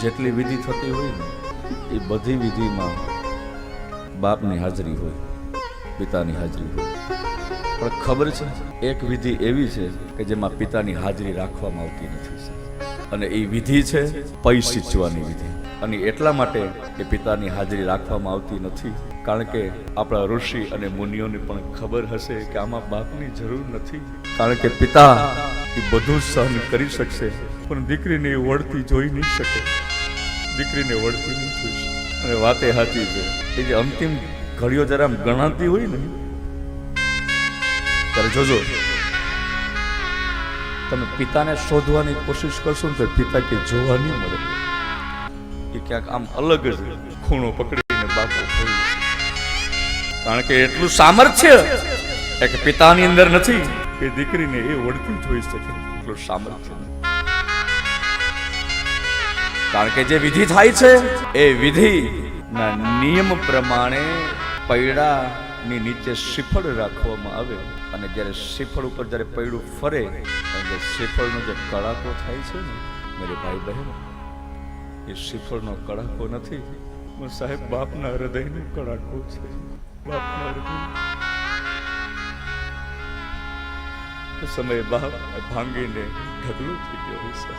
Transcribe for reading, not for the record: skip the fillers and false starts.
જેટલી વિધિ થતી હોય ને એ બધી વિધિમાં બાપની હાજરી હોય, પિતાની હાજરી હોય. પણ ખબર છે એક વિધિ એવી છે કે જેમાં પિતાની હાજરી રાખવામાં આવતી નથી, અને એ વિધિ છે પૈ સિંચવાની વિધિ. અને એટલા માટે એ પિતાની હાજરી રાખવામાં આવતી નથી કારણ કે આપણા ઋષિ અને મુનિઓને પણ ખબર હશે કે આમાં બાપની જરૂર નથી, કારણ કે પિતા એ બધું સહન કરી શકશે પણ દીકરીને એ વળતી જોઈ નહીં શકે, દીકરીને વળતી નહીં જોઈ શકે. અને વાતે સાચી છે, એ જે અંતિમ ઘડીઓ જરા આમ ગણાતી હોય ને ત્યારે જોજો તમે પિતાને શોધવાની કોશિશ કરશો ને તો પિતા કે જોવા નહીં મળે, એ ક્યાંક આમ અલગ જ ખૂણો પકડીને બાપો હોય, કારણ કે એટલું સામર્થ્ય એક પિતાની અંદર નથી કે દીકરીને એ વળતી જોઈ શકે, એટલું સામર્થ્ય. કારણ કે જે વિધિ થાય છે એ વિધિ ના નિયમ પ્રમાણે પૈડાની નીચે શ્રીફળ રાખવામાં આવે, અને જ્યારે શ્રીફળ ઉપર જ્યારે પૈડું ફરે અને શ્રીફળનો જે કડાકો થાય છે ને મેરે ભાઈ બહેન, એ શ્રીફળનો કડાકો નથી સાહેબ, બાપના હૃદયનો કડાકો છે. બાપના હૃદય સમયે બાપ ભાંગીને ઢગલો થઈ ગયો હોય.